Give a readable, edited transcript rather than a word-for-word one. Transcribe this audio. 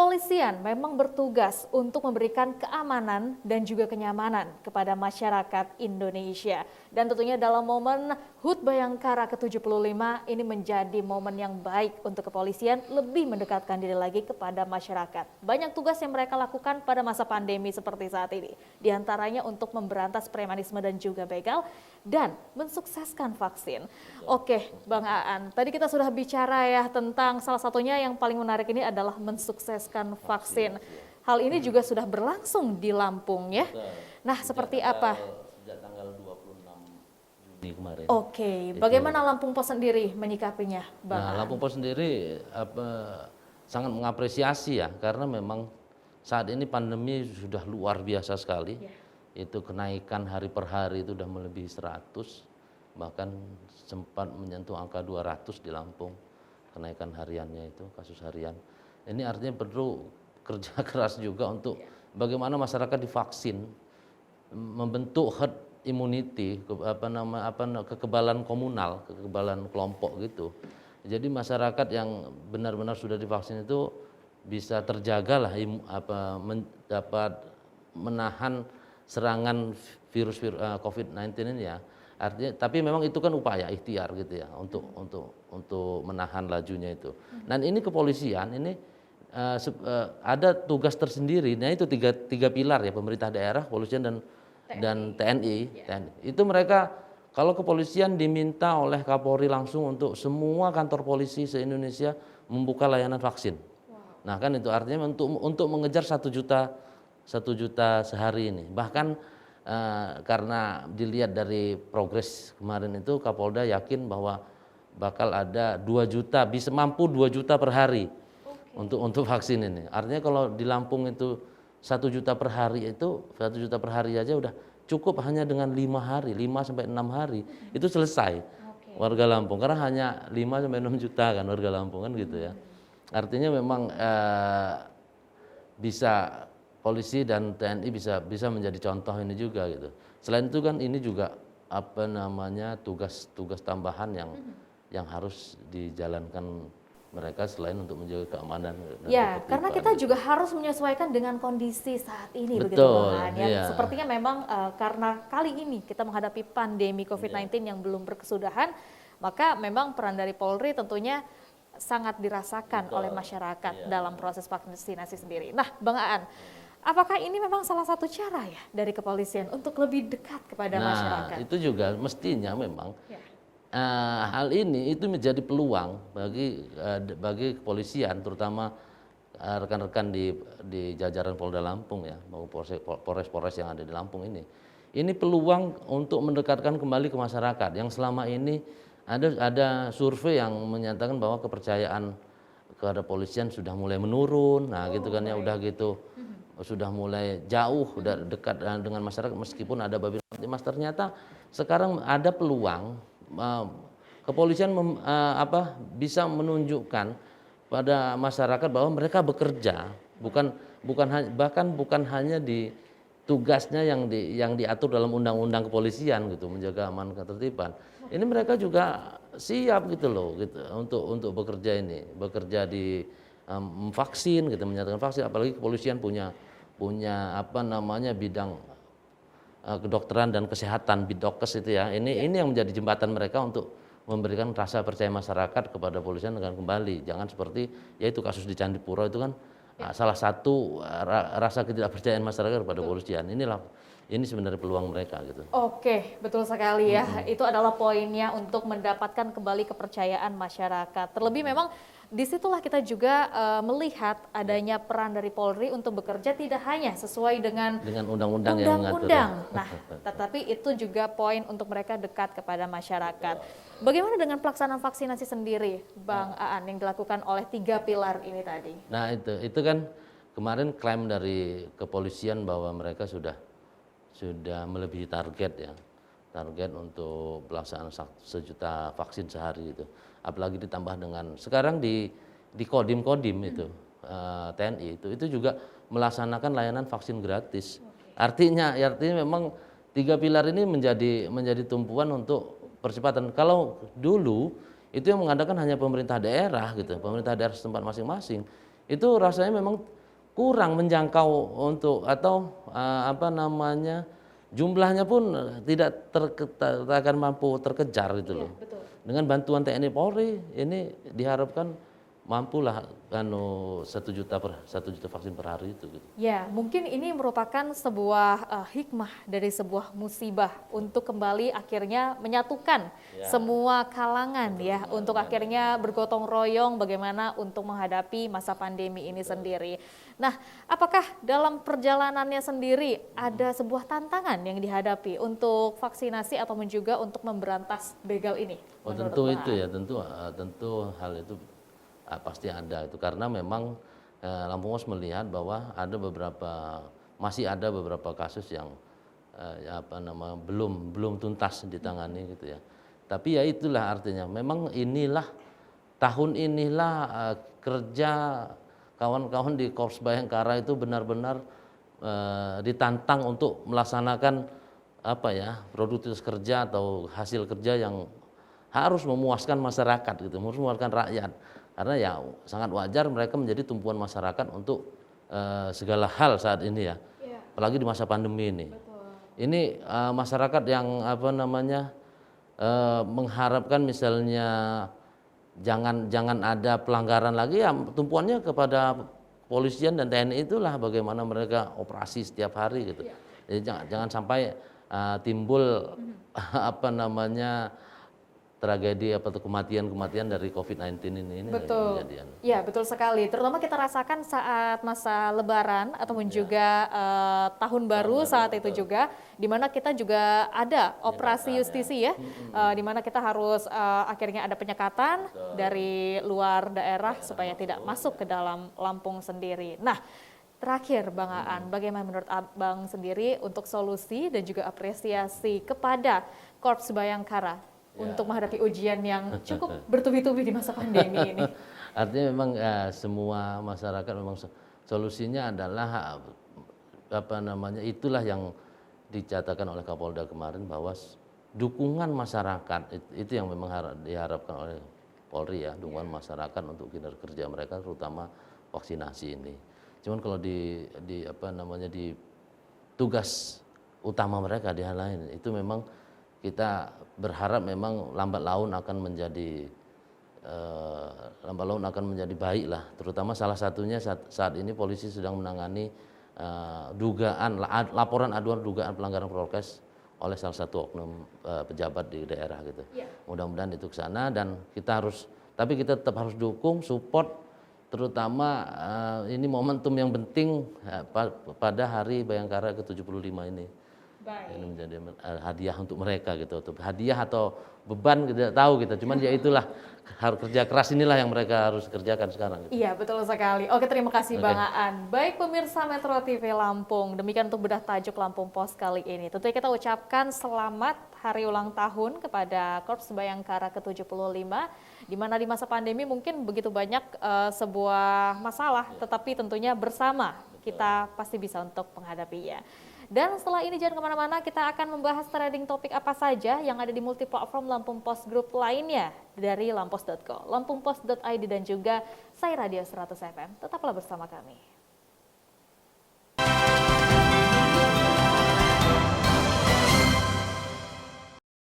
Kepolisian memang bertugas untuk memberikan keamanan dan juga kenyamanan kepada masyarakat Indonesia. Dan tentunya dalam momen HUT Bayangkara ke-75 ini menjadi momen yang baik untuk kepolisian lebih mendekatkan diri lagi kepada masyarakat. Banyak tugas yang mereka lakukan pada masa pandemi seperti saat ini. Di antaranya untuk memberantas premanisme dan juga begal dan mensukseskan vaksin. Oke, Bang Aan, tadi kita sudah bicara ya tentang salah satunya yang paling menarik ini adalah mensukseskan vaksin. Hal ini juga sudah berlangsung di Lampung ya. Nah, seperti apa? Sejak tanggal 26 Juni kemarin. Oke, bagaimana Lampung Pos sendiri menyikapinya, Bang? Nah, Lampung Pos sendiri sangat mengapresiasi ya, karena memang saat ini pandemi sudah luar biasa sekali. Itu kenaikan hari per hari itu sudah melebihi 100, bahkan sempat menyentuh angka 200 di Lampung kenaikan hariannya itu, kasus harian. Ini artinya perlu kerja keras juga untuk bagaimana masyarakat divaksin, membentuk herd immunity, kekebalan komunal, kekebalan kelompok gitu. Jadi masyarakat yang benar-benar sudah divaksin itu bisa terjaga lah, dapat menahan serangan virus COVID-19 ini ya. Artinya, tapi memang itu kan upaya ikhtiar gitu ya untuk menahan lajunya itu. Dan ini kepolisian ini ada tugas tersendiri. Nah itu tiga pilar ya, pemerintah daerah, kepolisian dan TNI. Itu mereka, kalau kepolisian diminta oleh Kapolri langsung untuk semua kantor polisi se-Indonesia membuka layanan vaksin. Nah kan itu artinya untuk mengejar 1 juta sehari ini. Bahkan karena dilihat dari progres kemarin itu, Kapolda yakin bahwa bakal ada 2 juta, bisa mampu 2 juta per hari untuk vaksin ini. Artinya kalau di Lampung itu 1 juta per hari itu, 1 juta per hari aja udah cukup hanya dengan 5 hari, 5 sampai 6 hari itu selesai warga Lampung. Karena hanya 5 sampai 6 juta kan warga Lampung kan gitu ya. Artinya memang bisa polisi dan TNI bisa menjadi contoh ini juga gitu. Selain itu kan ini juga tugas tambahan yang harus dijalankan mereka selain untuk menjaga keamanan. Ya, karena kita juga harus menyesuaikan dengan kondisi saat ini. Begitu Bang. Ya, sepertinya memang karena kali ini kita menghadapi pandemi COVID-19 yang belum berkesudahan, maka memang peran dari Polri tentunya sangat dirasakan oleh masyarakat dalam proses vaksinasi sendiri. Nah, Bang Aan, apakah ini memang salah satu cara ya dari kepolisian untuk lebih dekat kepada masyarakat? Itu juga mestinya memang hal ini itu menjadi peluang bagi kepolisian, terutama rekan-rekan di jajaran Polda Lampung ya, maupun Polres-Polres yang ada di Lampung ini. Ini peluang untuk mendekatkan kembali ke masyarakat yang selama ini ada survei yang menyatakan bahwa kepercayaan kepada polisian sudah mulai menurun. Nah, gitu kan ya, udah gitu sudah mulai jauh, udah dekat dengan masyarakat meskipun ada babi mas. Ternyata sekarang ada peluang kepolisian bisa menunjukkan pada masyarakat bahwa mereka bekerja, bukan hanya di tugasnya yang diatur dalam undang-undang kepolisian gitu, menjaga aman ketertiban. Ini mereka juga siap gitu loh, gitu untuk bekerja di vaksin gitu, menyatakan vaksin. Apalagi kepolisian punya bidang kedokteran dan kesehatan, Bidokes itu ya. Ini yang menjadi jembatan mereka untuk memberikan rasa percaya masyarakat kepada kepolisian dengan kembali. Jangan seperti yaitu kasus di Candipuro itu kan salah satu rasa ketidakpercayaan masyarakat kepada kepolisian. Ini sebenarnya peluang mereka gitu. Oke, betul sekali ya. Itu adalah poinnya untuk mendapatkan kembali kepercayaan masyarakat. Terlebih memang disitulah kita juga melihat adanya peran dari Polri untuk bekerja tidak hanya sesuai dengan undang-undang yang mengatur. Nah, tetapi itu juga poin untuk mereka dekat kepada masyarakat. Bagaimana dengan pelaksanaan vaksinasi sendiri, Bang Aan, yang dilakukan oleh 3 pilar ini tadi? Nah, itu kan kemarin klaim dari kepolisian bahwa mereka sudah melebihi target untuk pelaksanaan 1 juta vaksin sehari itu. Apalagi ditambah dengan sekarang di Kodim itu TNI itu juga melaksanakan layanan vaksin gratis. Artinya memang 3 pilar ini menjadi tumpuan untuk percepatan. Kalau dulu itu yang mengadakan hanya pemerintah daerah gitu, pemerintah daerah setempat masing-masing. itu rasanya memang kurang menjangkau untuk atau jumlahnya pun tidak akan mampu terkejar gitu loh. Betul. Dengan bantuan TNI Polri ini diharapkan mampulah 1 juta vaksin per hari itu gitu. Ya, mungkin ini merupakan sebuah hikmah dari sebuah musibah untuk kembali akhirnya menyatukan semua kalangan ya, untuk akhirnya bergotong royong bagaimana untuk menghadapi masa pandemi ini sendiri. Nah, apakah dalam perjalanannya sendiri ada sebuah tantangan yang dihadapi untuk vaksinasi atau juga untuk memberantas begal ini? Oh tentu itu ya, tentu hal itu pasti ada itu karena memang Lampung Pos melihat bahwa masih ada beberapa kasus yang belum tuntas ditangani gitu ya. Tapi ya itulah artinya memang tahun inilah kerja kawan-kawan di Korps Bayangkara itu benar-benar ditantang untuk melaksanakan produktivitas kerja atau hasil kerja yang harus memuaskan masyarakat gitu, harus memuaskan rakyat. Karena ya sangat wajar mereka menjadi tumpuan masyarakat untuk segala hal saat ini ya. Apalagi di masa pandemi ini. Betul. Ini masyarakat yang mengharapkan misalnya jangan ada pelanggaran lagi ya, tumpuannya kepada kepolisian dan TNI itulah bagaimana mereka operasi setiap hari gitu. Jadi jangan sampai timbul tragedi atau kematian dari COVID-19 ini. Betul. Ya, betul sekali. Terutama kita rasakan saat masa Lebaran ataupun juga tahun baru saat itu juga, di mana kita juga ada operasi justisi ya, di mana kita harus akhirnya ada penyekatan dari luar daerah supaya tidak masuk ke dalam Lampung sendiri. Nah, terakhir Bang Aan, bagaimana menurut Abang sendiri untuk solusi dan juga apresiasi kepada Korps Bayangkara untuk menghadapi ujian yang cukup bertubi-tubi di masa pandemi ini? Artinya memang semua masyarakat memang solusinya adalah itulah yang dicatatkan oleh Kapolda kemarin bahwa dukungan masyarakat itu yang memang diharapkan oleh Polri ya, dukungan masyarakat untuk kinerja kerja mereka terutama vaksinasi ini. Cuman kalau di tugas utama mereka di hal lain itu memang kita berharap memang lambat laun akan menjadi baik lah. Terutama salah satunya saat ini polisi sedang menangani laporan aduan dugaan pelanggaran prokes oleh salah satu oknum pejabat di daerah gitu. Mudah-mudahan itu ke sana dan tapi kita tetap harus dukung, support, terutama ini momentum yang penting pada Hari Bayangkara ke-75 ini. Baik. Ini menjadi hadiah untuk mereka gitu, hadiah atau beban tidak tahu kita, cuman ya itulah harus kerja keras inilah yang mereka harus kerjakan sekarang. Gitu. Iya betul sekali. Oke, terima kasih Bang Aan. Baik pemirsa Metro TV Lampung, demikian untuk bedah tajuk Lampung Pos kali ini. Tentunya kita ucapkan selamat hari ulang tahun kepada Korps Bayangkara ke-75, di mana di masa pandemi mungkin begitu banyak sebuah masalah, tetapi tentunya bersama kita pasti bisa untuk menghadapinya. Dan setelah ini jangan kemana-mana, kita akan membahas trending topik apa saja yang ada di multiplatform Lampung Pos Group lainnya dari lampos.co, lampungpos.id dan juga Sai Radio 100 FM. Tetaplah bersama kami.